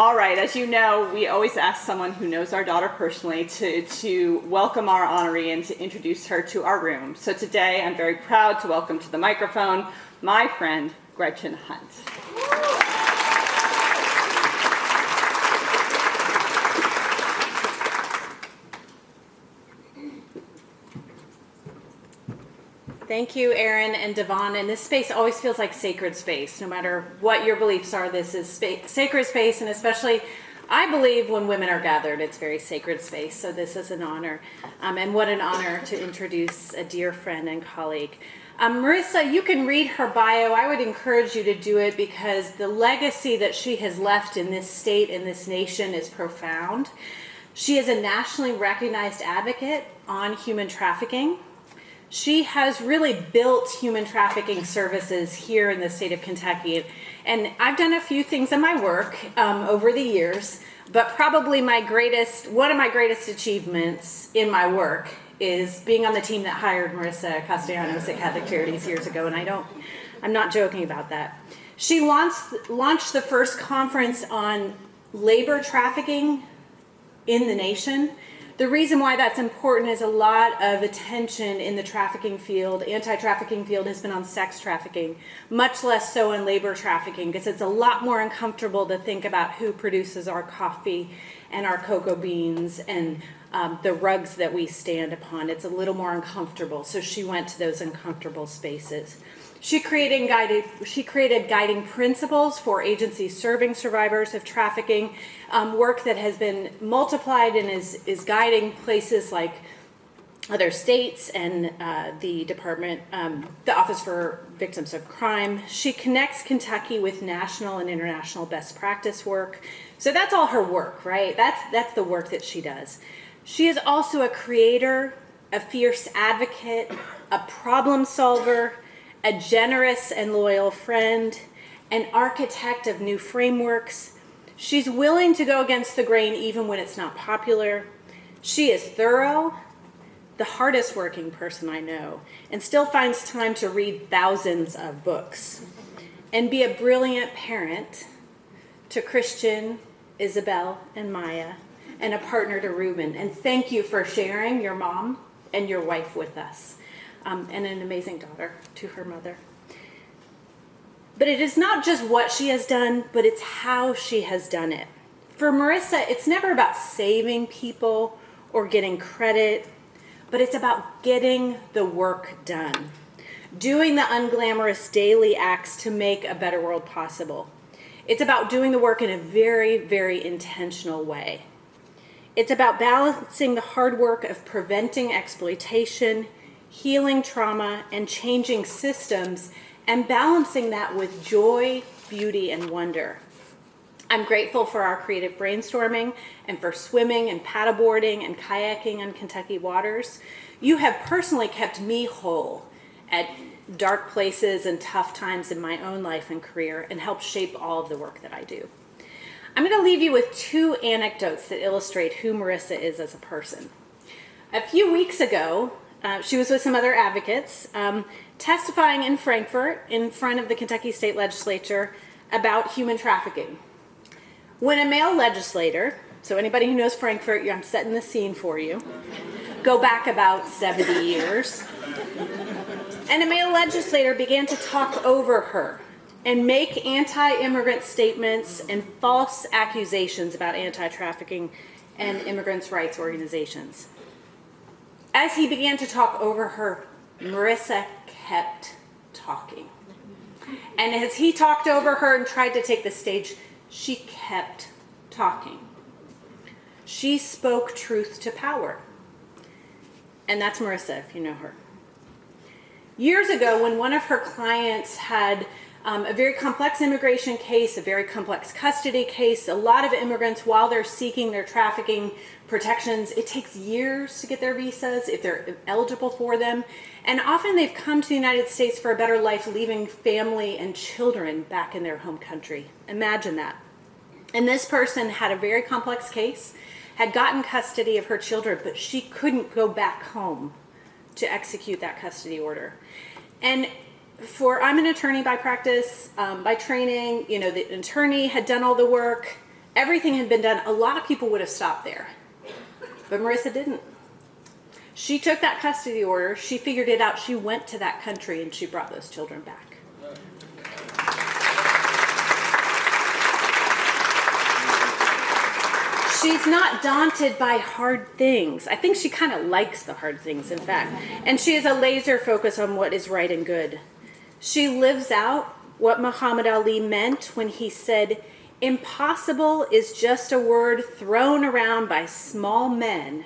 All right, as you know, we always ask someone who knows our daughter personally to welcome our honoree and to introduce her to our room. So today I'm very proud to welcome to the microphone my friend, Gretchen Hunt. Thank you, Erin and Devon. And this space always feels like sacred space. No matter what your beliefs are, this is sacred space. And especially, I believe when women are gathered, it's very sacred space. So this is an honor. And what an honor to introduce a dear friend and colleague. Marissa, you can read her bio. I would encourage you to do it because the legacy that she has left in this state and this nation is profound. She is a nationally recognized advocate on human trafficking. She has really built human trafficking services here in the state of Kentucky. And I've done a few things in my work over the years, but probably one of my greatest achievements in my work is being on the team that hired Marissa Castellanos at Catholic Charities years ago. And I'm not joking about that. She launched the first conference on labor trafficking in the nation. The reason why that's important is a lot of attention in the trafficking field, anti-trafficking field, has been on sex trafficking, much less so on labor trafficking, because it's a lot more uncomfortable to think about who produces our coffee and our cocoa beans and the rugs that we stand upon. It's a little more uncomfortable, so she went to those uncomfortable spaces. She created guiding principles for agencies serving survivors of trafficking, work that has been multiplied and is guiding places like other states and the Office for Victims of Crime. She connects Kentucky with national and international best practice work. So that's all her work, right? That's the work that she does. She is also a creator, a fierce advocate, a problem solver, a generous and loyal friend, an architect of new frameworks. She's willing to go against the grain even when it's not popular. She is thorough, the hardest working person I know, and still finds time to read thousands of books and be a brilliant parent to Christian, Isabel, and Maya, and a partner to Reuben. And thank you for sharing your mom and your wife with us. And an amazing daughter to her mother. But it is not just what she has done, but it's how she has done it. For Marissa, it's never about saving people or getting credit, but it's about getting the work done, doing the unglamorous daily acts to make a better world possible. It's about doing the work in a very, very intentional way. It's about balancing the hard work of preventing exploitation, healing trauma, and changing systems, and balancing that with joy, beauty, and wonder. I'm grateful for our creative brainstorming and for swimming and paddleboarding and kayaking on Kentucky waters. You have personally kept me whole at dark places and tough times in my own life and career and helped shape all of the work that I do. I'm going to leave you with two anecdotes that illustrate who Marissa is as a person. A few weeks ago, she was with some other advocates testifying in Frankfort in front of the Kentucky State Legislature about human trafficking. When a male legislator, so anybody who knows Frankfort, I'm setting the scene for you, go back about 70 years, and a male legislator began to talk over her and make anti-immigrant statements and false accusations about anti-trafficking and immigrants' rights organizations. As he began to talk over her, Marissa kept talking. And as he talked over her and tried to take the stage, she kept talking. She spoke truth to power. And that's Marissa, if you know her. Years ago, when one of her clients had a very complex immigration case, a very complex custody case, a lot of immigrants, while they're seeking their trafficking protections, it takes years to get their visas if they're eligible for them. And often they've come to the United States for a better life, leaving family and children back in their home country. Imagine that. And this person had a very complex case, had gotten custody of her children, but she couldn't go back home to execute that custody order. And I'm an attorney by practice, by training. The attorney had done all the work. everything had been done, a lot of people would have stopped there. But Marissa didn't. She took that custody order, she figured it out, she went to that country, and she brought those children back. She's not daunted by hard things. I think she kind of likes the hard things, in fact. And she has a laser focus on what is right and good. She lives out what Muhammad Ali meant when he said, "Impossible is just a word thrown around by small men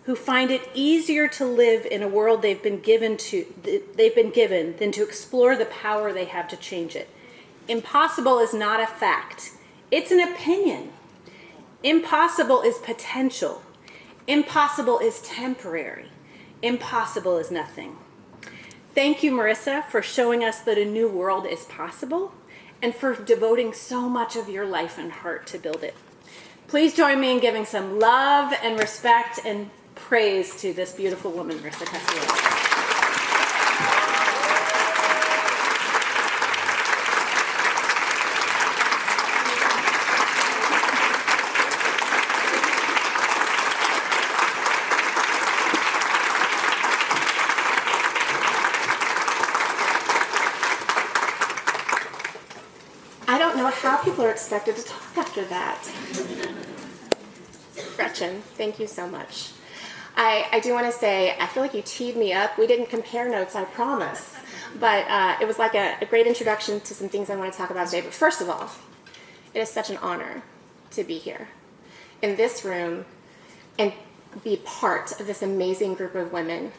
who find it easier to live in a world they've been given than to explore the power they have to change it. Impossible is not a fact. It's an opinion. Impossible is potential. Impossible is temporary. Impossible is nothing." Thank you, Marissa, for showing us that a new world is possible and for devoting so much of your life and heart to build it. Please join me in giving some love and respect and praise to this beautiful woman, Marissa Castellanos. I don't know how people are expected to talk after that. Gretchen, thank you so much. I do want to say, I feel like you teed me up. We didn't compare notes, I promise. But it was like a great introduction to some things I want to talk about today. But first of all, it is such an honor to be here in this room and be part of this amazing group of women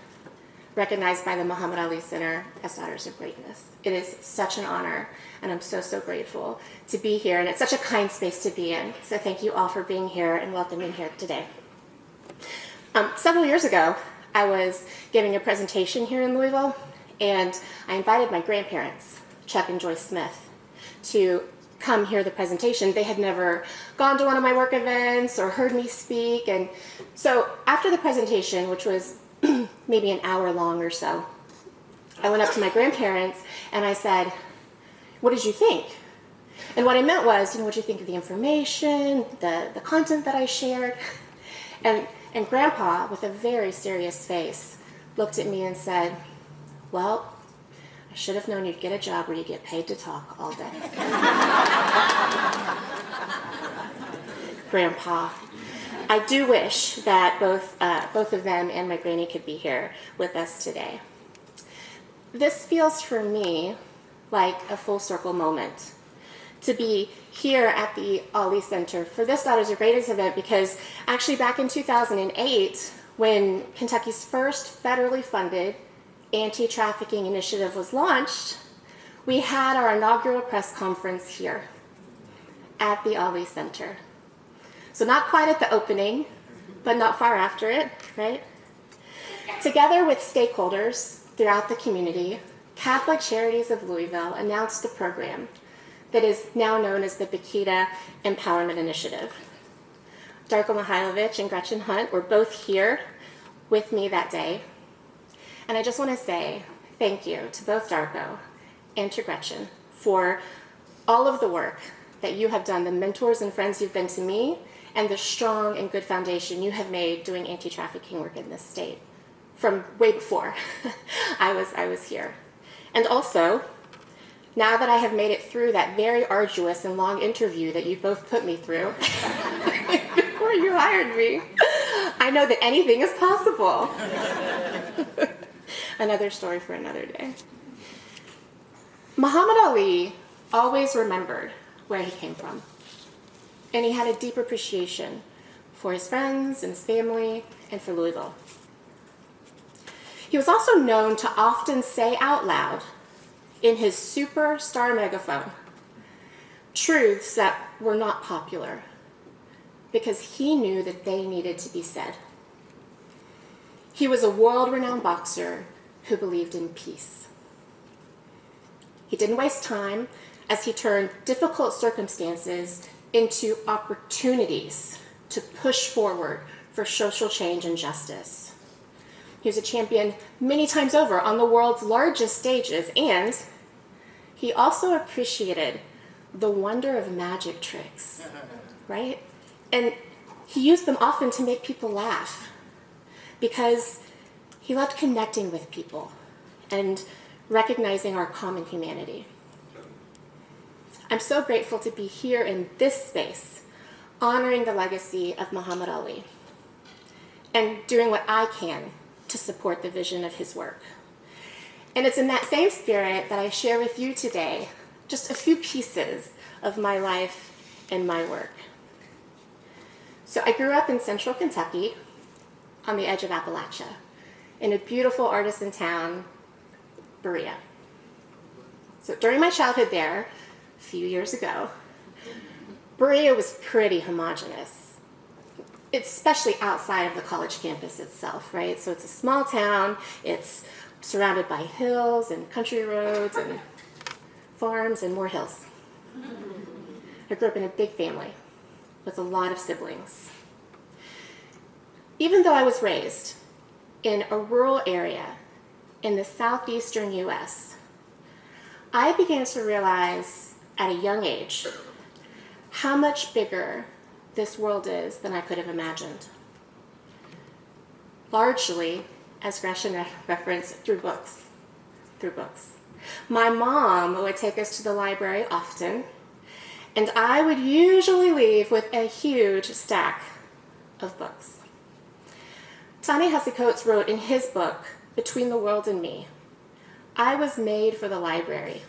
recognized by the Muhammad Ali Center as Daughters of Greatness. It is such an honor, and I'm so, so grateful to be here, and it's such a kind space to be in. So thank you all for being here and welcoming here today. Several years ago, I was giving a presentation here in Louisville, and I invited my grandparents, Chuck and Joyce Smith, to come hear the presentation. They had never gone to one of my work events or heard me speak, and so after the presentation, which was maybe an hour long or so, I went up to my grandparents and I said, "What did you think?" And what I meant was, what do you think of the information, the content that I shared? And Grandpa, with a very serious face, looked at me and said, "Well, I should have known you'd get a job where you get paid to talk all day." Grandpa. I do wish that both of them and my granny could be here with us today. This feels for me like a full circle moment to be here at the Ali Center for this Daughters of Greatness event, because actually back in 2008, when Kentucky's first federally funded anti-trafficking initiative was launched, we had our inaugural press conference here at the Ali Center. So not quite at the opening, but not far after it, right? Together with stakeholders throughout the community, Catholic Charities of Louisville announced a program that is now known as the Bakita Empowerment Initiative. Darko Mihailovich and Gretchen Hunt were both here with me that day. And I just want to say thank you to both Darko and to Gretchen for all of the work that you have done, the mentors and friends you've been to me, and the strong and good foundation you have made doing anti-trafficking work in this state from way before I was here. And also, now that I have made it through that very arduous and long interview that you both put me through before you hired me, I know that anything is possible. Another story for another day. Muhammad Ali always remembered where he came from, and he had a deep appreciation for his friends and his family and for Louisville. He was also known to often say out loud in his superstar megaphone truths that were not popular because he knew that they needed to be said. He was a world-renowned boxer who believed in peace. He didn't waste time as he turned difficult circumstances into opportunities to push forward for social change and justice. He was a champion many times over on the world's largest stages, and he also appreciated the wonder of magic tricks right? And he used them often to make people laugh because he loved connecting with people and recognizing our common humanity. I'm so grateful to be here in this space, honoring the legacy of Muhammad Ali and doing what I can to support the vision of his work. And it's in that same spirit that I share with you today just a few pieces of my life and my work. So I grew up in central Kentucky on the edge of Appalachia in a beautiful artisan town, Berea. So during my childhood there, a few years ago, Berea was pretty homogenous, especially outside of the college campus itself, right? So it's a small town, it's surrounded by hills and country roads and farms and more hills. I grew up in a big family with a lot of siblings. Even though I was raised in a rural area in the southeastern US, I began to realize at a young age how much bigger this world is than I could have imagined. Largely, as Gresham referenced, through books. My mom would take us to the library often, and I would usually leave with a huge stack of books. Ta-Nehisi Coates wrote in his book, Between the World and Me, I was made for the library.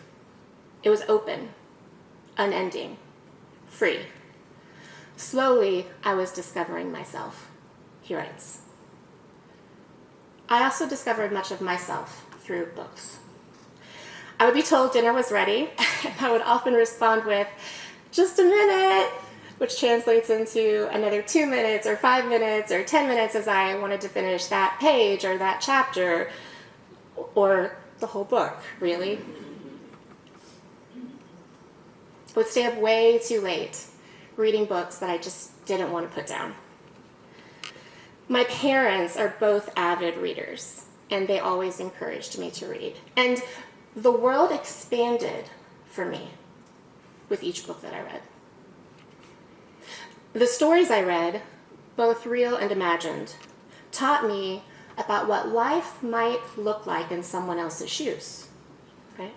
It was open, unending, free. Slowly, I was discovering myself, he writes. I also discovered much of myself through books. I would be told dinner was ready, and I would often respond with, just a minute, which translates into another 2 minutes or 5 minutes or 10 minutes as I wanted to finish that page or that chapter or the whole book, really. I would stay up way too late reading books that I just didn't want to put down. My parents are both avid readers, and they always encouraged me to read. And the world expanded for me with each book that I read. The stories I read, both real and imagined, taught me about what life might look like in someone else's shoes, right?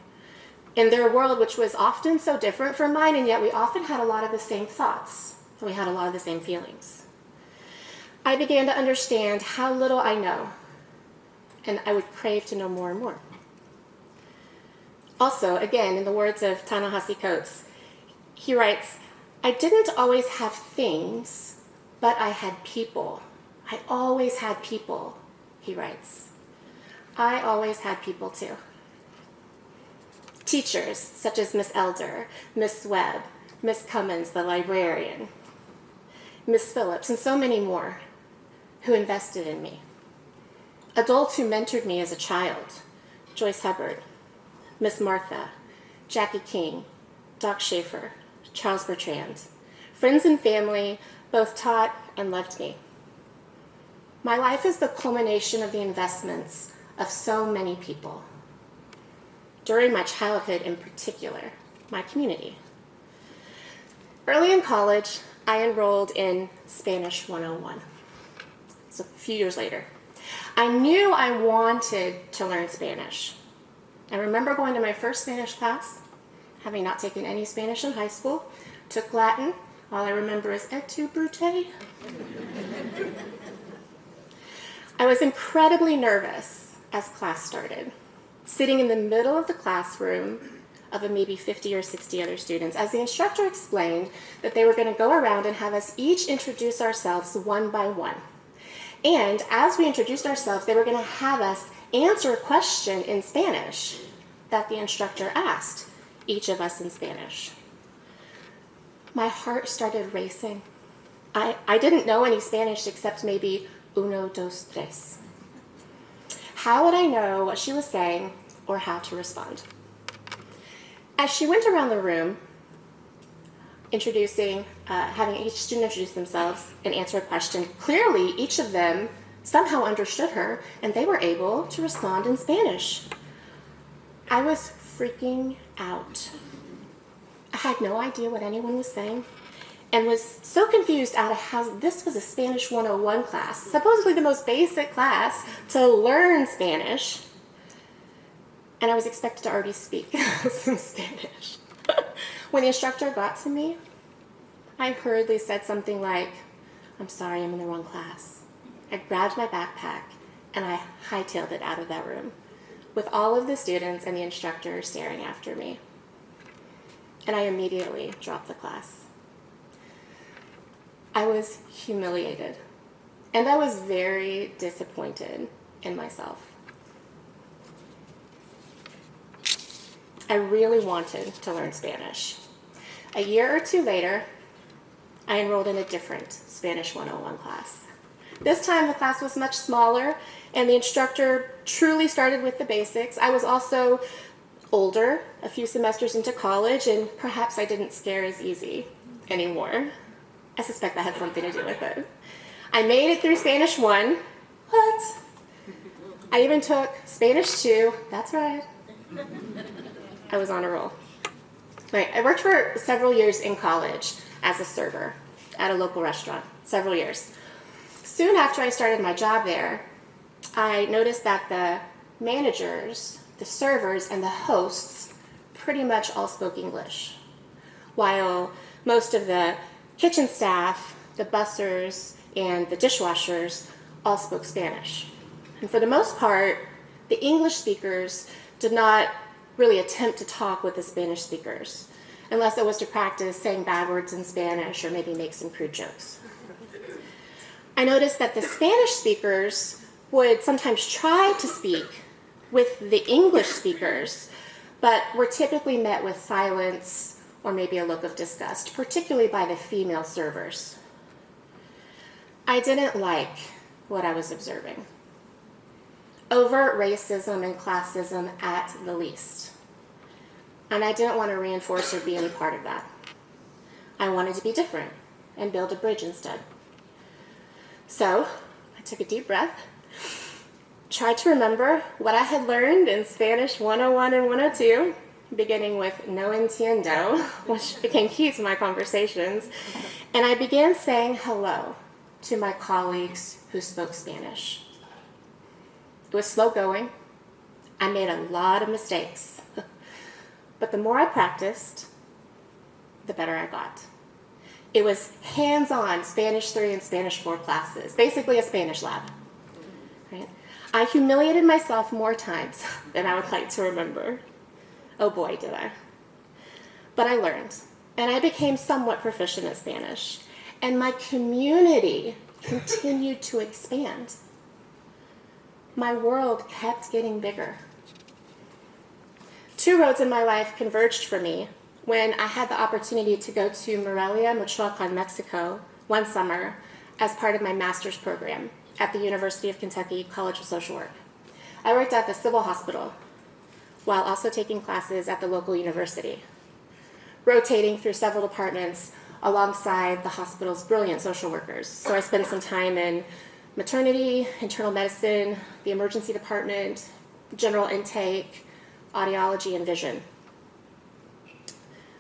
In their world, which was often so different from mine, and yet we often had a lot of the same thoughts, and we had a lot of the same feelings. I began to understand how little I know, and I would crave to know more and more. Also, again, in the words of Ta-Nehisi Coates, he writes, I didn't always have things, but I had people. I always had people, he writes. I always had people too. Teachers such as Miss Elder, Miss Webb, Miss Cummins, the librarian, Miss Phillips, and so many more who invested in me. Adults who mentored me as a child, Joyce Hubbard, Miss Martha, Jackie King, Doc Schaefer, Charles Bertrand. Friends and family both taught and loved me. My life is the culmination of the investments of so many people. During my childhood in particular, my community. Early in college, I enrolled in Spanish 101. So a few years later. I knew I wanted to learn Spanish. I remember going to my first Spanish class, having not taken any Spanish in high school, took Latin, all I remember is et tu, Brute. I was incredibly nervous as class started, sitting in the middle of the classroom of maybe 50 or 60 other students, as the instructor explained that they were going to go around and have us each introduce ourselves one by one. And as we introduced ourselves, they were going to have us answer a question in Spanish that the instructor asked each of us in Spanish. My heart started racing. I didn't know any Spanish except maybe uno, dos, tres. How would I know what she was saying or how to respond? As she went around the room, having each student introduce themselves and answer a question, clearly each of them somehow understood her and they were able to respond in Spanish. I was freaking out. I had no idea what anyone was saying, and was so confused out of how this was a Spanish 101 class, supposedly the most basic class to learn Spanish, and I was expected to already speak some Spanish. When the instructor got to me, I hurriedly said something like, "I'm sorry, I'm in the wrong class." I grabbed my backpack and I hightailed it out of that room with all of the students and the instructor staring after me. And I immediately dropped the class. I was humiliated, and I was very disappointed in myself. I really wanted to learn Spanish. A year or two later, I enrolled in a different Spanish 101 class. This time the class was much smaller, and the instructor truly started with the basics. I was also older, a few semesters into college, and perhaps I didn't scare as easy anymore. I suspect that had something to do with it. I made it through Spanish 1. What? I even took Spanish 2. That's right. I was on a roll. Right. I worked for several years in college as a server at a local restaurant. Several years. Soon after I started my job there, I noticed that the managers, the servers, and the hosts pretty much all spoke English, while most of the kitchen staff, the bussers, and the dishwashers all spoke Spanish. And for the most part, the English speakers did not really attempt to talk with the Spanish speakers, unless it was to practice saying bad words in Spanish or maybe make some crude jokes. I noticed that the Spanish speakers would sometimes try to speak with the English speakers, but were typically met with silence or maybe a look of disgust, particularly by the female servers. I didn't like what I was observing. Overt racism and classism at the least. And I didn't want to reinforce or be any part of that. I wanted to be different and build a bridge instead. So I took a deep breath, tried to remember what I had learned in Spanish 101 and 102, beginning with no entiendo, which became key to my conversations, and I began saying hello to my colleagues who spoke Spanish. It was slow going. I made a lot of mistakes. But the more I practiced, the better I got. It was hands-on Spanish 3 and Spanish 4 classes, basically a Spanish lab. Right? I humiliated myself more times than I would like to remember. Oh boy, did I. But I learned, and I became somewhat proficient at Spanish, and my community continued to expand. My world kept getting bigger. Two roads in my life converged for me when I had the opportunity to go to Morelia, Michoacan, Mexico, one summer as part of my master's program at the University of Kentucky College of Social Work. I worked at the civil hospital while also taking classes at the local university, rotating through several departments alongside the hospital's brilliant social workers. So I spent some time in maternity, internal medicine, the emergency department, general intake, audiology, and vision.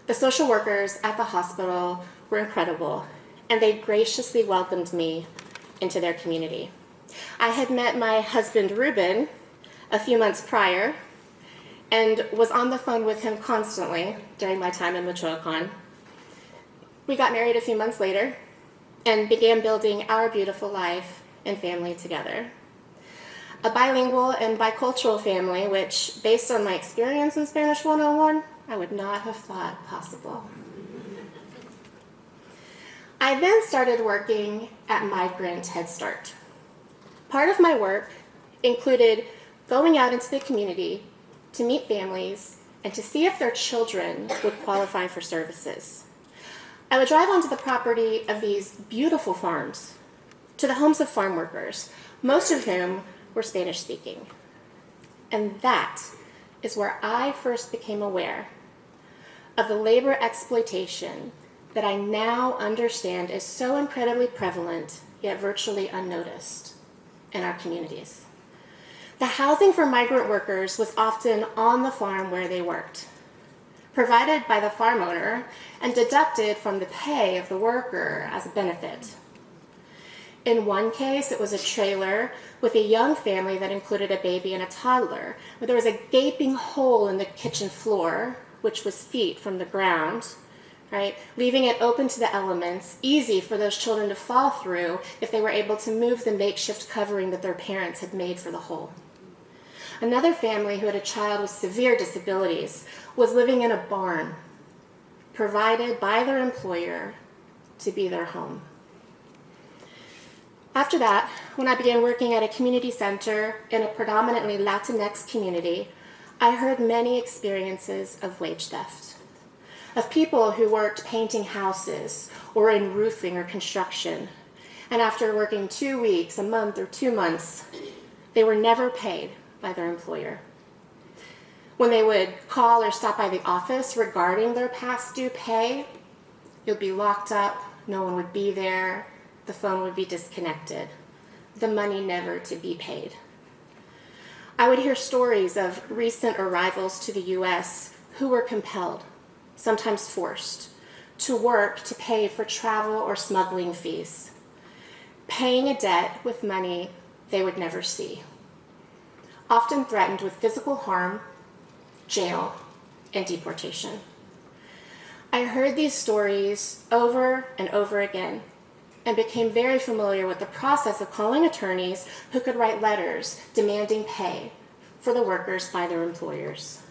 The social workers at the hospital were incredible, and they graciously welcomed me into their community. I had met my husband, Ruben, a few months prior, and was on the phone with him constantly during my time in Michoacan. We got married a few months later and began building our beautiful life and family together. A bilingual and bicultural family, which, based on my experience in Spanish 101, I would not have thought possible. I then started working at Migrant Head Start. Part of my work included going out into the community to meet families and to see if their children would qualify for services. I would drive onto the property of these beautiful farms, to the homes of farm workers, most of whom were Spanish speaking. And that is where I first became aware of the labor exploitation that I now understand is so incredibly prevalent, yet virtually unnoticed in our communities. The housing for migrant workers was often on the farm where they worked. provided by the farm owner and deducted from the pay of the worker as a benefit. In one case, it was a trailer with a young family that included a baby and a toddler, where there was a gaping hole in the kitchen floor, which was feet from the ground, right, leaving it open to the elements, easy for those children to fall through if they were able to move the makeshift covering that their parents had made for the hole. Another family who had a child with severe disabilities was living in a barn, provided by their employer to be their home. After that, when I began working at a community center in a predominantly Latinx community, I heard many experiences of wage theft, of people who worked painting houses or in roofing or construction, and after working 2 weeks, a month, or 2 months, they were never paid by their employer. When they would call or stop by the office regarding their past due pay, it would be locked up, no one would be there, the phone would be disconnected, the money never to be paid. I would hear stories of recent arrivals to the U.S. who were compelled, sometimes forced, to work to pay for travel or smuggling fees, paying a debt with money they would never see, often threatened with physical harm, jail, and deportation. I heard these stories over and over again and became very familiar with the process of calling attorneys who could write letters demanding pay for the workers by their employers.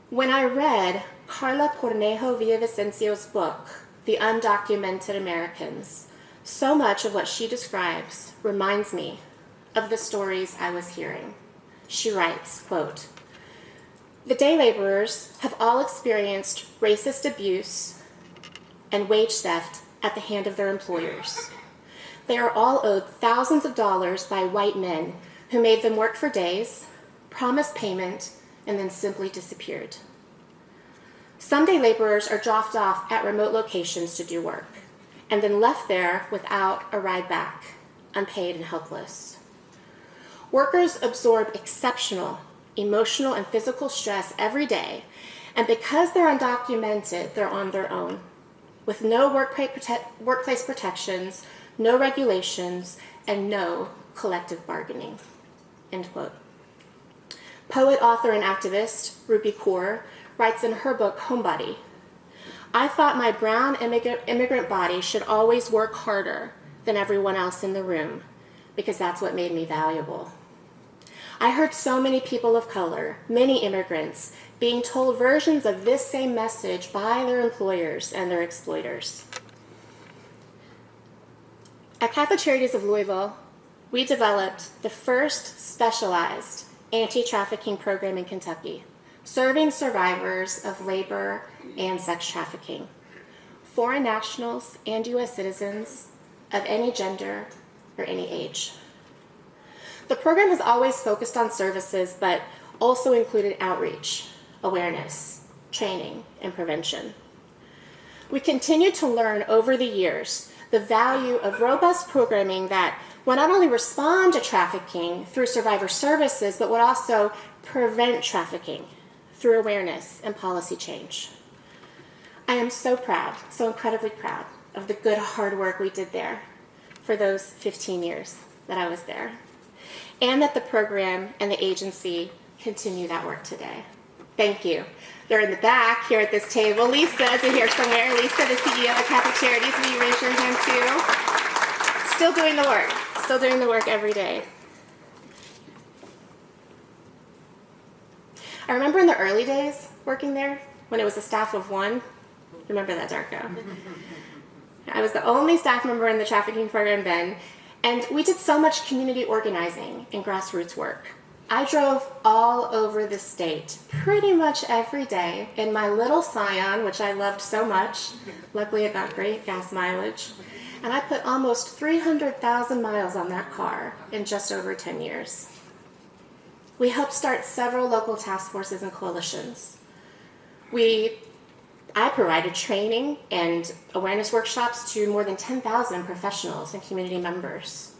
When I read Carla Cornejo Villavicencio's book, The Undocumented Americans, so much of what she describes reminds me of the stories I was hearing. She writes, quote, "The day laborers have all experienced racist abuse and wage theft at the hand of their employers. They are all owed thousands of dollars by white men who made them work for days, promised payment, and then simply disappeared. Some day laborers are dropped off at remote locations to do work, and then left there without a ride back, unpaid and helpless. Workers absorb exceptional emotional and physical stress every day, and because they're undocumented, they're on their own, with no workplace protections, no regulations, and no collective bargaining." End quote. Poet, author, and activist Ruby Kaur writes in her book, Homebody, "I thought my brown immigrant body should always work harder than everyone else in the room because that's what made me valuable. I heard so many people of color, many immigrants, being told versions of this same message by their employers and their exploiters." At Catholic Charities of Louisville, we developed the first specialized anti-trafficking program in Kentucky, serving survivors of labor and sex trafficking, foreign nationals and U.S. citizens of any gender or any age. The program has always focused on services, but also included outreach, awareness, training, and prevention. We continue to learn over the years the value of robust programming that will not only respond to trafficking through survivor services, but would also prevent trafficking through awareness and policy change. I am so proud, so incredibly proud of the good, hard work we did there for those 15 years that I was there, and that the program and the agency continue that work today. Thank you. They're in the back here at this table. Lisa is in here somewhere. Lisa, the CEO of Catholic Charities, will you raise your hand too? Still doing the work every day. I remember in the early days working there, when it was a staff of one. Remember that, Darko? I was the only staff member in the trafficking program then, and we did so much community organizing and grassroots work. I drove all over the state pretty much every day in my little Scion, which I loved so much. Luckily, it got great gas mileage. And I put almost 300,000 miles on that car in just over 10 years. We helped start several local task forces and coalitions. I provided training and awareness workshops to more than 10,000 professionals and community members.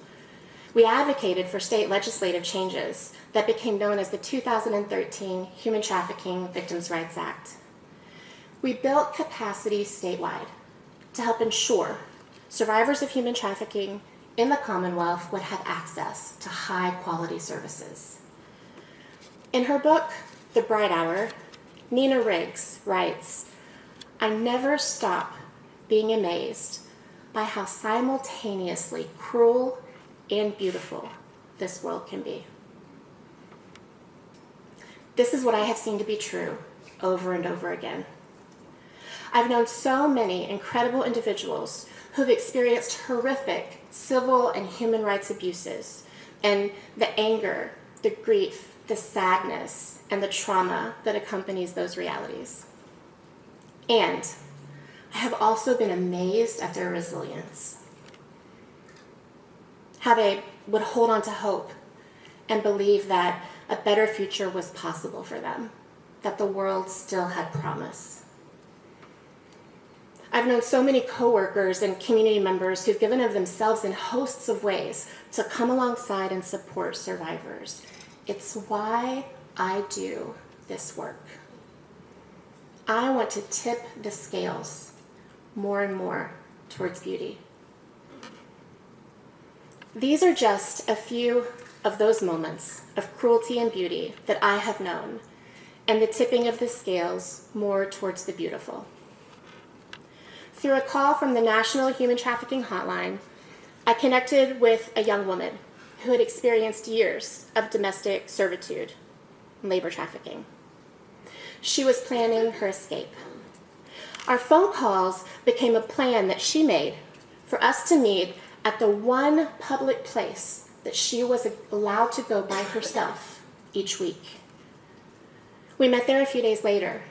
We advocated for state legislative changes that became known as the 2013 Human Trafficking Victims' Rights Act. We built capacity statewide to help ensure survivors of human trafficking in the Commonwealth would have access to high-quality services. In her book, The Bright Hour, Nina Riggs writes, "I never stop being amazed by how simultaneously cruel and beautiful this world can be." This is what I have seen to be true over and over again. I've known so many incredible individuals who've experienced horrific civil and human rights abuses, and the anger, the grief, the sadness, and the trauma that accompanies those realities. And I have also been amazed at their resilience, how they would hold on to hope and believe that a better future was possible for them, that the world still had promise. I've known so many coworkers and community members who've given of themselves in hosts of ways to come alongside and support survivors. It's why I do this work. I want to tip the scales more and more towards beauty. These are just a few of those moments of cruelty and beauty that I have known, and the tipping of the scales more towards the beautiful. Through a call from the National Human Trafficking Hotline, I connected with a young woman who had experienced years of domestic servitude and labor trafficking. She was planning her escape. Our phone calls became a plan that she made for us to meet at the one public place that she was allowed to go by herself each week. We met there a few days later,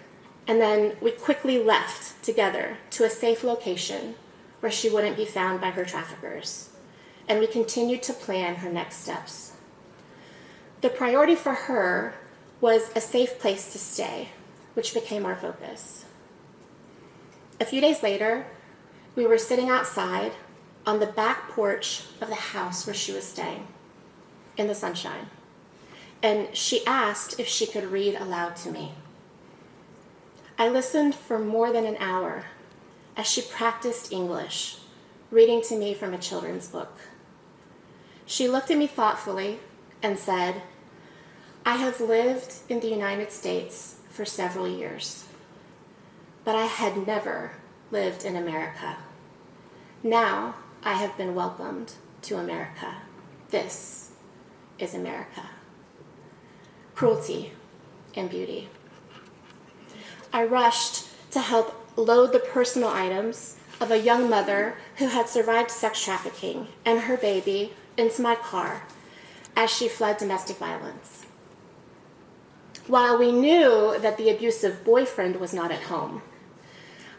and then we quickly left together to a safe location where she wouldn't be found by her traffickers, and we continued to plan her next steps. The priority for her was a safe place to stay, which became our focus. A few days later, we were sitting outside on the back porch of the house where she was staying, in the sunshine, and she asked if she could read aloud to me. I listened for more than an hour as she practiced English, reading to me from a children's book. She looked at me thoughtfully and said, "I have lived in the United States for several years, but I had never lived in America. Now I have been welcomed to America. This is America." Cruelty and beauty. I rushed to help load the personal items of a young mother who had survived sex trafficking and her baby into my car as she fled domestic violence. While we knew that the abusive boyfriend was not at home,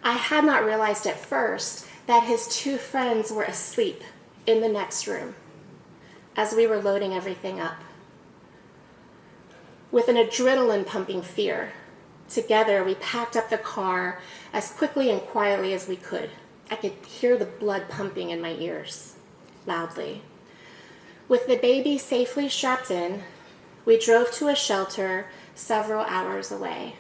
I had not realized at first that his two friends were asleep in the next room as we were loading everything up. With an adrenaline-pumping fear, together we packed up the car as quickly and quietly as we could. I could hear the blood pumping in my ears, loudly. With the baby safely strapped in, we drove to a shelter several hours away,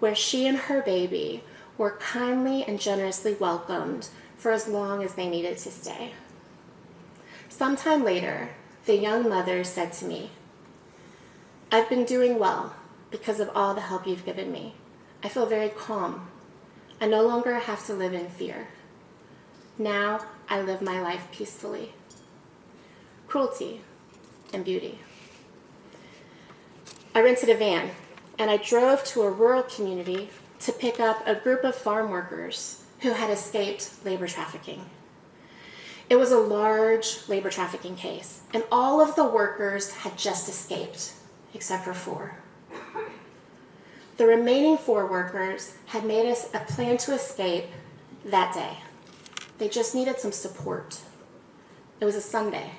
where she and her baby were kindly and generously welcomed for as long as they needed to stay. Sometime later, the young mother said to me, "I've been doing well because of all the help you've given me. I feel very calm. I no longer have to live in fear. Now I live my life peacefully." Cruelty and beauty. I rented a van and I drove to a rural community to pick up a group of farm workers who had escaped labor trafficking. It was a large labor trafficking case, and all of the workers had just escaped, except for 4. The remaining 4 workers had made us a plan to escape that day. They just needed some support. It was a Sunday.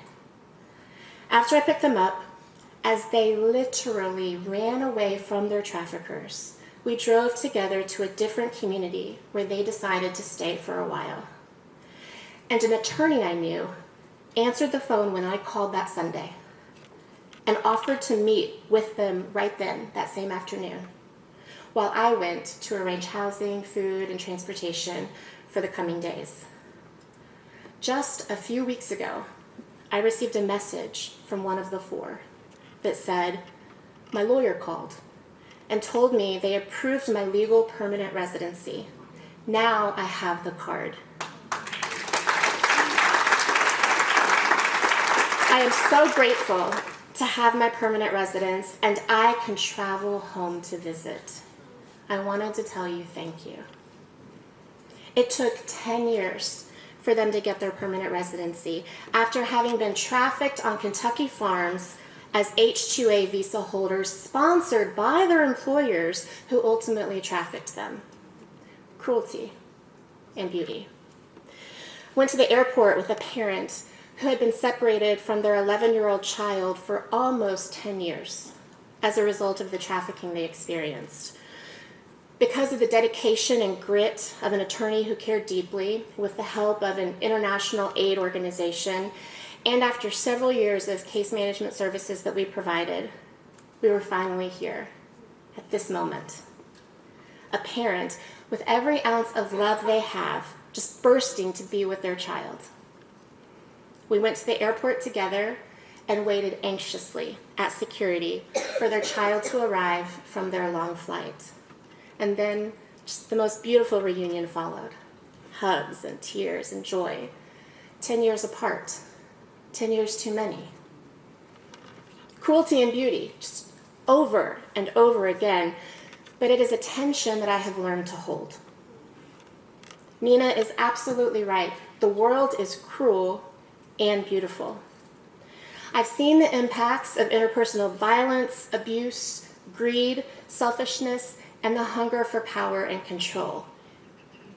After I picked them up, as they literally ran away from their traffickers, we drove together to a different community where they decided to stay for a while. And an attorney I knew answered the phone when I called that Sunday and offered to meet with them right then, that same afternoon, while I went to arrange housing, food, and transportation for the coming days. Just a few weeks ago, I received a message from one of the four that said, "My lawyer called and told me they approved my legal permanent residency. Now I have the card." I am so grateful to have my permanent residence, and I can travel home to visit. I wanted to tell you thank you. It took 10 years for them to get their permanent residency after having been trafficked on Kentucky farms as H-2A visa holders sponsored by their employers who ultimately trafficked them. Cruelty and beauty. Went to the airport with a parent who had been separated from their 11-year-old child for almost 10 years as a result of the trafficking they experienced. Because of the dedication and grit of an attorney who cared deeply, with the help of an international aid organization, and after several years of case management services that we provided, we were finally here at this moment. A parent with every ounce of love they have, just bursting to be with their child. We went to the airport together and waited anxiously at security for their child to arrive from their long flight. And then just the most beautiful reunion followed. Hugs and tears and joy. 10 years apart. 10 years too many. Cruelty and beauty, just over and over again, but it is a tension that I have learned to hold. Nina is absolutely right. The world is cruel and beautiful. I've seen the impacts of interpersonal violence, abuse, greed, selfishness, and the hunger for power and control.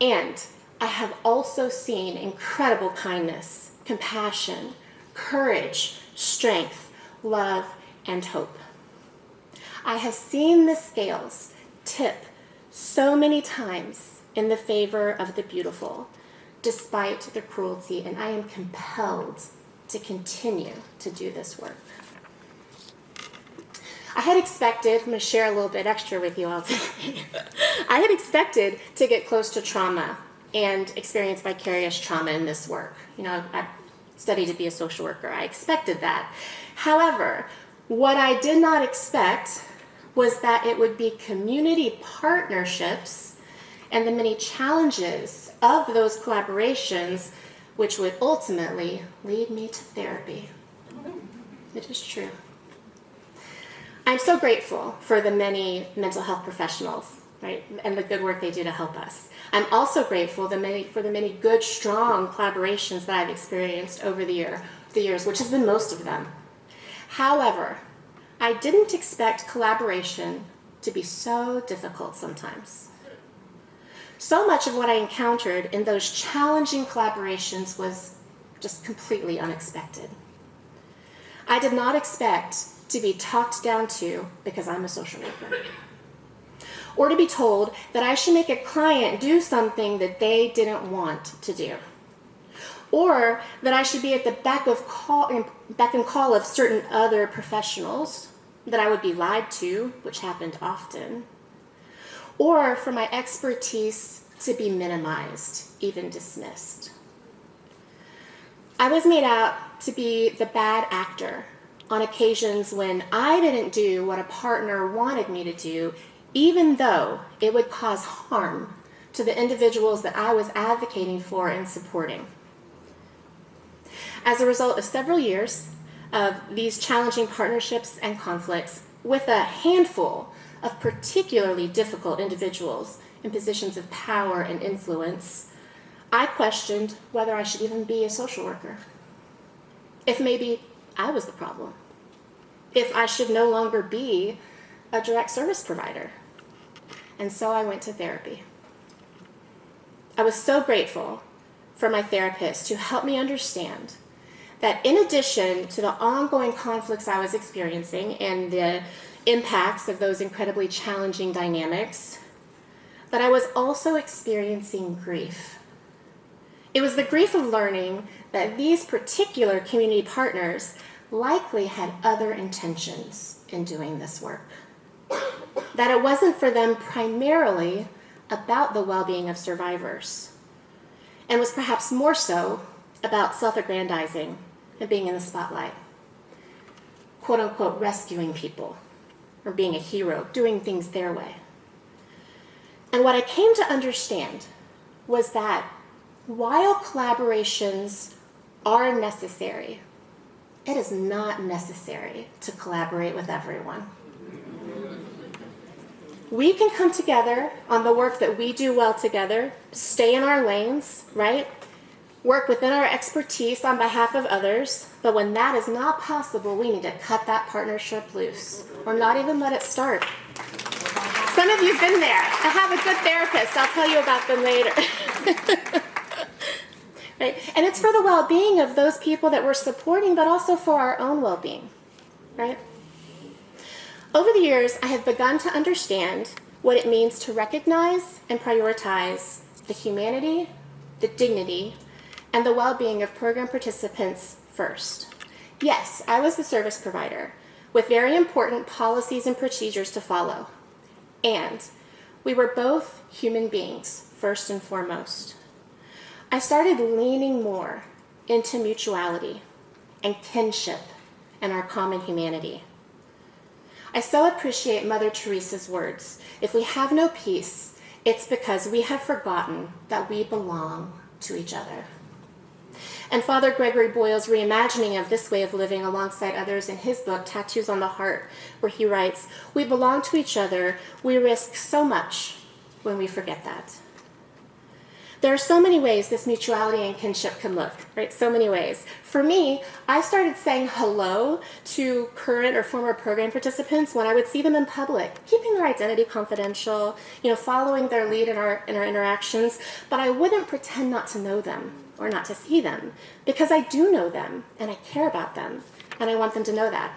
And I have also seen incredible kindness, compassion, courage, strength, love, and hope. I have seen the scales tip so many times in the favor of the beautiful, despite the cruelty, and I am compelled to continue to do this work. I had expected, I'm going to share a little bit extra with you all today. I had expected to get close to trauma and experience vicarious trauma in this work. You know, I studied to be a social worker. I expected that. However, what I did not expect was that it would be community partnerships and the many challenges of those collaborations which would ultimately lead me to therapy. It is true. I'm so grateful for the many mental health professionals, right, and the good work they do to help us. I'm also grateful for the many good, strong collaborations that I've experienced over the years, which has been most of them. However, I didn't expect collaboration to be so difficult sometimes. So much of what I encountered in those challenging collaborations was just completely unexpected. I did not expect to be talked down to because I'm a social worker, or to be told that I should make a client do something that they didn't want to do, or that I should be at the beck and call of certain other professionals, that I would be lied to, which happened often, or for my expertise to be minimized, even dismissed. I was made out to be the bad actor on occasions when I didn't do what a partner wanted me to do, even though it would cause harm to the individuals that I was advocating for and supporting. As a result of several years of these challenging partnerships and conflicts with a handful of particularly difficult individuals in positions of power and influence, I questioned whether I should even be a social worker. If maybe I was the problem. If I should no longer be a direct service provider. And so I went to therapy. I was so grateful for my therapist who helped me understand that in addition to the ongoing conflicts I was experiencing and the impacts of those incredibly challenging dynamics, that I was also experiencing grief. It was the grief of learning that these particular community partners likely had other intentions in doing this work. That it wasn't for them primarily about the well-being of survivors, and was perhaps more so about self-aggrandizing and being in the spotlight. Quote unquote, rescuing people, or being a hero, doing things their way. And what I came to understand was that while collaborations are necessary, it is not necessary to collaborate with everyone. We can come together on the work that we do well together, stay in our lanes, right? Work within our expertise on behalf of others, but when that is not possible, we need to cut that partnership loose, or not even let it start. Some of you have been there. I have a good therapist. I'll tell you about them later. Right? And it's for the well-being of those people that we're supporting, but also for our own well-being, right? Over the years, I have begun to understand what it means to recognize and prioritize the humanity, the dignity, and the well-being of program participants first. Yes, I was the service provider with very important policies and procedures to follow. And we were both human beings, first and foremost. I started leaning more into mutuality and kinship and our common humanity. I so appreciate Mother Teresa's words. If we have no peace, it's because we have forgotten that we belong to each other. And Father Gregory Boyle's reimagining of this way of living alongside others in his book, Tattoos on the Heart, where he writes, "We belong to each other. We risk so much when we forget that." There are so many ways this mutuality and kinship can look, right? So many ways. For me, I started saying hello to current or former program participants when I would see them in public, keeping their identity confidential, following their lead in our interactions, but I wouldn't pretend not to know them or not to see them, because I do know them and I care about them and I want them to know that.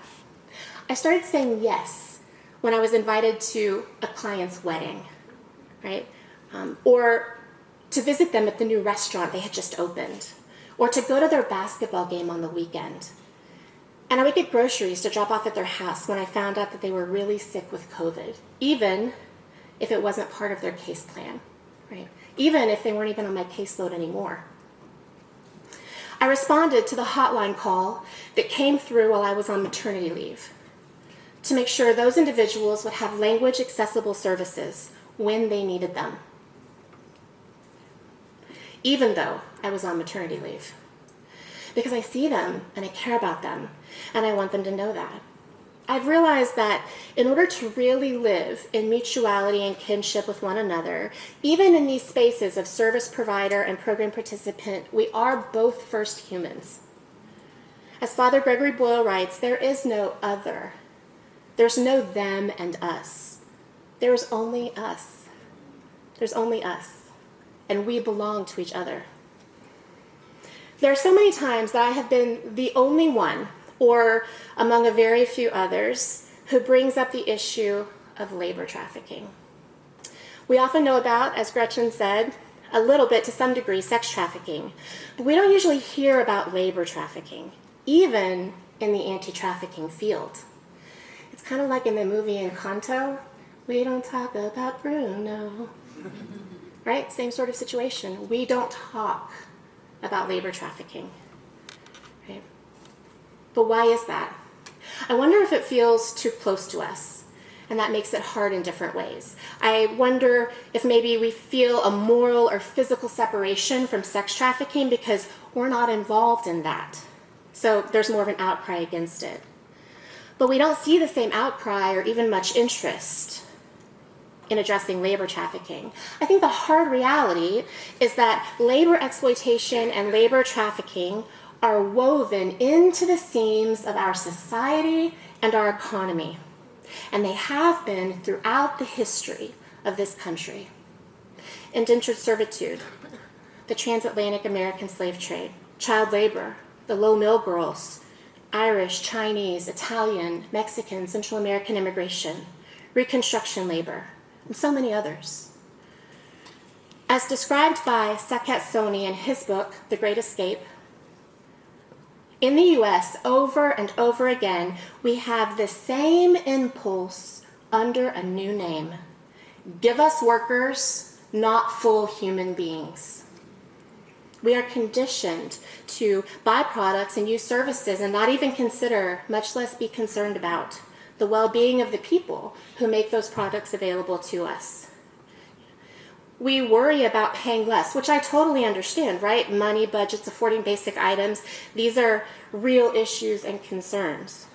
I started saying yes when I was invited to a client's wedding, right? Or to visit them at the new restaurant they had just opened, or to go to their basketball game on the weekend. And I would get groceries to drop off at their house when I found out that they were really sick with COVID, even if it wasn't part of their case plan, right? Even if they weren't even on my caseload anymore. I responded to the hotline call that came through while I was on maternity leave to make sure those individuals would have language accessible services when they needed them, even though I was on maternity leave. Because I see them and I care about them and I want them to know that. I've realized that in order to really live in mutuality and kinship with one another, even in these spaces of service provider and program participant, we are both first humans. As Father Gregory Boyle writes, there is no other. There's no them and us. There's only us. There's only us. And we belong to each other. There are so many times that I have been the only one, or among a very few others, who brings up the issue of labor trafficking. We often know about, as Gretchen said, a little bit to some degree, sex trafficking, but we don't usually hear about labor trafficking, even in the anti-trafficking field. It's kind of like in the movie Encanto, we don't talk about Bruno. Right? Same sort of situation. We don't talk about labor trafficking. Right? But why is that? I wonder if it feels too close to us, and that makes it hard in different ways. I wonder if maybe we feel a moral or physical separation from sex trafficking because we're not involved in that. So there's more of an outcry against it. But we don't see the same outcry or even much interest in addressing labor trafficking. I think the hard reality is that labor exploitation and labor trafficking are woven into the seams of our society and our economy. And they have been throughout the history of this country. Indentured servitude, the transatlantic American slave trade, child labor, the low mill girls, Irish, Chinese, Italian, Mexican, Central American immigration, Reconstruction labor, and so many others. As described by Saket Soni in his book, The Great Escape, in the US, over and over again, we have the same impulse under a new name. Give us workers, not full human beings. We are conditioned to buy products and use services and not even consider, much less be concerned about, the well-being of the people who make those products available to us. We worry about paying less, which I totally understand, right? Money, budgets, affording basic items. These are real issues and concerns.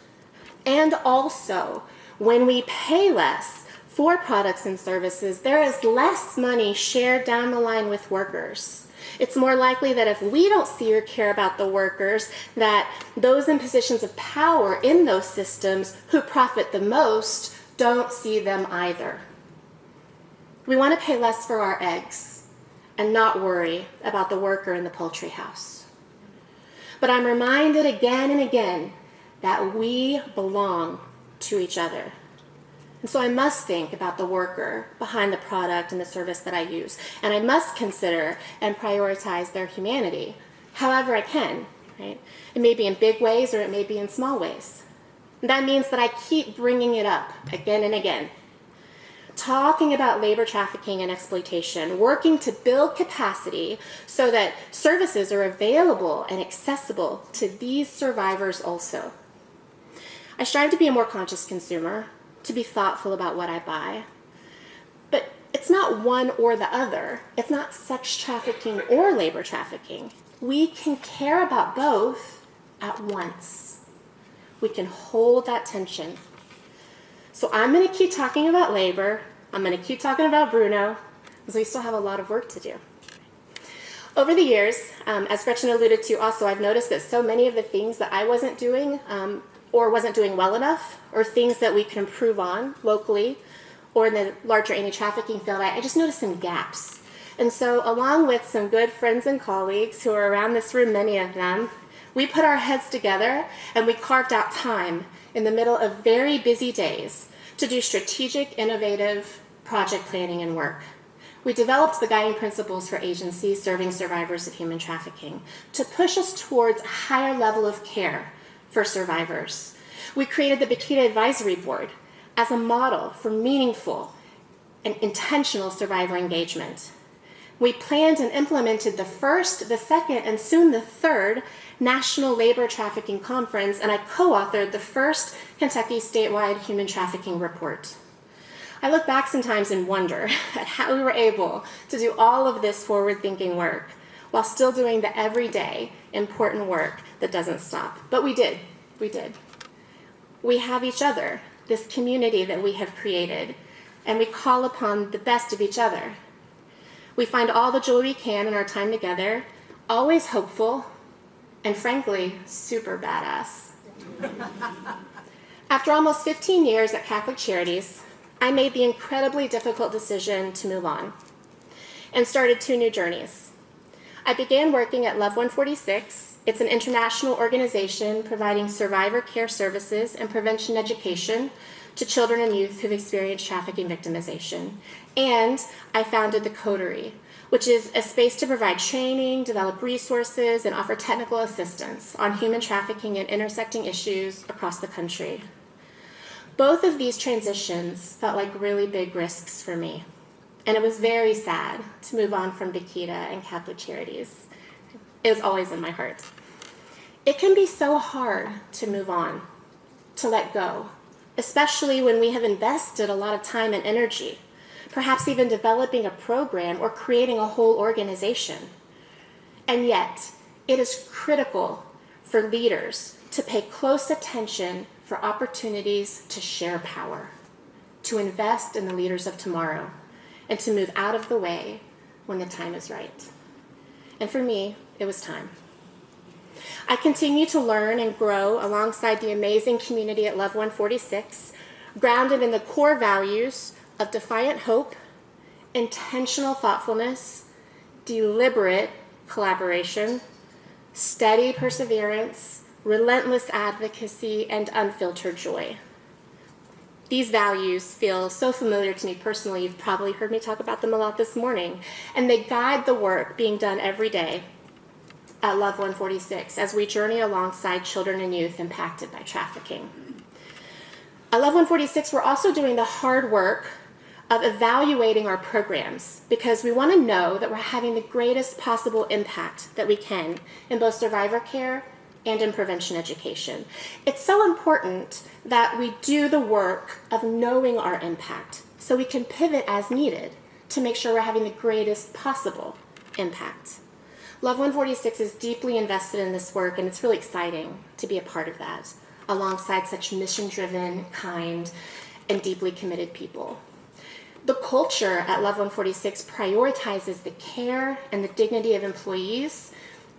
And also, when we pay less for products and services, there is less money shared down the line with workers. It's more likely that if we don't see or care about the workers, that those in positions of power in those systems who profit the most don't see them either. We want to pay less for our eggs and not worry about the worker in the poultry house. But I'm reminded again and again that we belong to each other. And so I must think about the worker behind the product and the service that I use. And I must consider and prioritize their humanity, however I can, right? It may be in big ways or it may be in small ways. And that means that I keep bringing it up again and again. Talking about labor trafficking and exploitation, working to build capacity so that services are available and accessible to these survivors also. I strive to be a more conscious consumer, to be thoughtful about what I buy. But it's not one or the other. It's not sex trafficking or labor trafficking. We can care about both at once. We can hold that tension. So I'm going to keep talking about labor. I'm going to keep talking about Bruno, because we still have a lot of work to do. Over the years, as Gretchen alluded to also, I've noticed that so many of the things that I wasn't doing or wasn't doing well enough, or things that we could improve on locally or in the larger anti-trafficking field, I just noticed some gaps. And so along with some good friends and colleagues who are around this room, many of them, we put our heads together and we carved out time in the middle of very busy days to do strategic, innovative project planning and work. We developed the guiding principles for agencies serving survivors of human trafficking to push us towards a higher level of care for survivors. We created the Bikita Advisory Board as a model for meaningful and intentional survivor engagement. We planned and implemented the first, the second, and soon the third National Labor Trafficking Conference, and I co-authored the first Kentucky statewide human trafficking report. I look back sometimes and wonder at how we were able to do all of this forward-thinking work while still doing the everyday important work that doesn't stop. But we did. We have each other, this community that we have created, and we call upon the best of each other. We find all the joy we can in our time together, always hopeful, and frankly, super badass. After almost 15 years at Catholic Charities, I made the incredibly difficult decision to move on and started 2 new journeys. I began working at Love 146. It's an international organization providing survivor care services and prevention education to children and youth who've experienced trafficking victimization. And I founded the Coterie, which is a space to provide training, develop resources, and offer technical assistance on human trafficking and intersecting issues across the country. Both of these transitions felt like really big risks for me, and it was very sad to move on from Bikita and Catholic Charities. It was always in my heart. It can be so hard to move on, to let go, especially when we have invested a lot of time and energy, perhaps even developing a program or creating a whole organization. And yet, it is critical for leaders to pay close attention for opportunities to share power, to invest in the leaders of tomorrow, and to move out of the way when the time is right. And for me, it was time. I continue to learn and grow alongside the amazing community at Love 146, grounded in the core values of defiant hope, intentional thoughtfulness, deliberate collaboration, steady perseverance, relentless advocacy, and unfiltered joy. These values feel so familiar to me personally. You've probably heard me talk about them a lot this morning. And they guide the work being done every day at Love 146 as we journey alongside children and youth impacted by trafficking. At Love 146, we're also doing the hard work of evaluating our programs because we want to know that we're having the greatest possible impact that we can in both survivor care and in prevention education. It's so important that we do the work of knowing our impact so we can pivot as needed to make sure we're having the greatest possible impact. Love 146 is deeply invested in this work, and it's really exciting to be a part of that, alongside such mission-driven, kind, and deeply committed people. The culture at Love 146 prioritizes the care and the dignity of employees,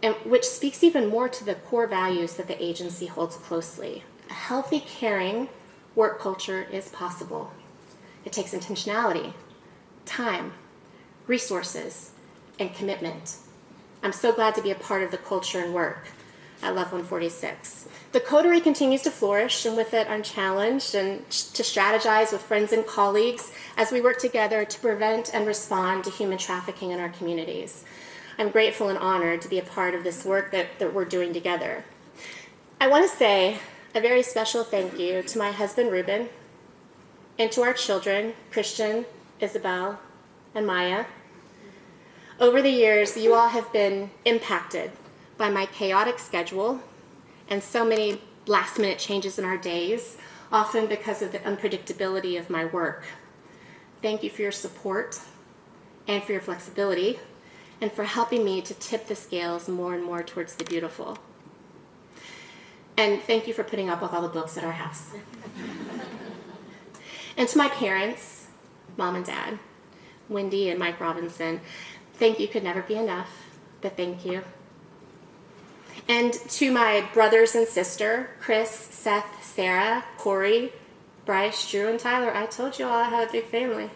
and which speaks even more to the core values that the agency holds closely. A healthy, caring work culture is possible. It takes intentionality, time, resources, and commitment. I'm so glad to be a part of the culture and work at Love 146. The Coterie continues to flourish, and with it I'm challenged and to strategize with friends and colleagues as we work together to prevent and respond to human trafficking in our communities. I'm grateful and honored to be a part of this work that we're doing together. I want to say a very special thank you to my husband, Ruben, and to our children, Christian, Isabel, and Maya. Over the years, you all have been impacted by my chaotic schedule and so many last-minute changes in our days, often because of the unpredictability of my work. Thank you for your support and for your flexibility, and for helping me to tip the scales more and more towards the beautiful. And thank you for putting up with all the books at our house. And to my parents, Mom and Dad, Wendy and Mike Robinson, thank you could never be enough, but thank you. And to my brothers and sister, Chris, Seth, Sarah, Corey, Bryce, Drew, and Tyler, I told you all I had a big family.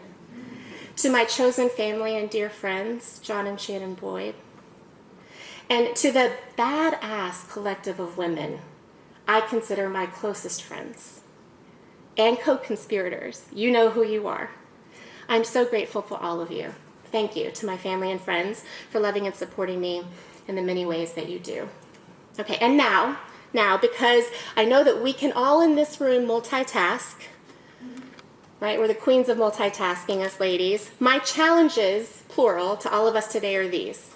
To my chosen family and dear friends, John and Shannon Boyd. And to the badass collective of women I consider my closest friends and co-conspirators. You know who you are. I'm so grateful for all of you. Thank you to my family and friends for loving and supporting me in the many ways that you do. Okay, and now, because I know that we can all in this room multitask, right? We're the queens of multitasking, us ladies. My challenges, plural, to all of us today are these.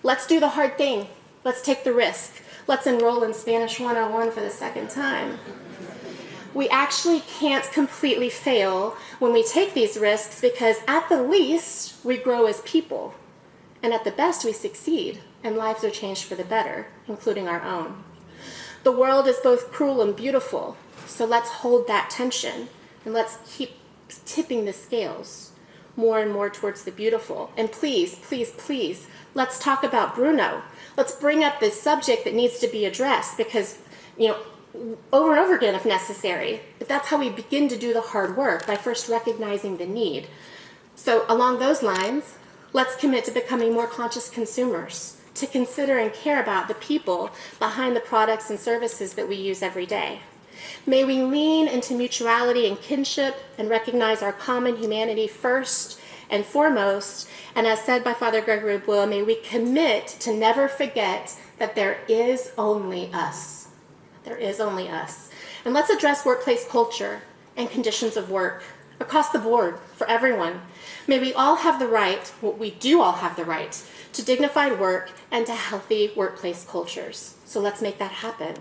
Let's do the hard thing. Let's take the risk. Let's enroll in Spanish 101 for the second time. We actually can't completely fail when we take these risks because at the least, we grow as people. And at the best, we succeed and lives are changed for the better, including our own. The world is both cruel and beautiful, so let's hold that tension. And let's keep tipping the scales more and more towards the beautiful. And please, please, please, let's talk about Bruno. Let's bring up this subject that needs to be addressed because, over and over again if necessary. But that's how we begin to do the hard work, by first recognizing the need. So along those lines, let's commit to becoming more conscious consumers, to consider and care about the people behind the products and services that we use every day. May we lean into mutuality and kinship and recognize our common humanity first and foremost. And as said by Father Gregory Boyle, may we commit to never forget that there is only us. There is only us. And let's address workplace culture and conditions of work across the board for everyone. May we all have the right, we do all have the right, to dignified work and to healthy workplace cultures. So let's make that happen.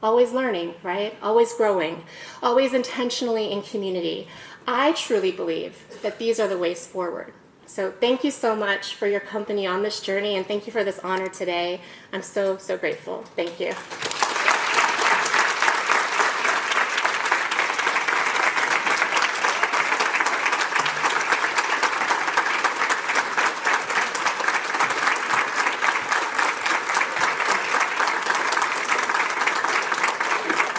Always learning, right? Always growing, always intentionally in community. I truly believe that these are the ways forward. So thank you so much for your company on this journey, and thank you for this honor today. I'm so, so grateful. Thank you.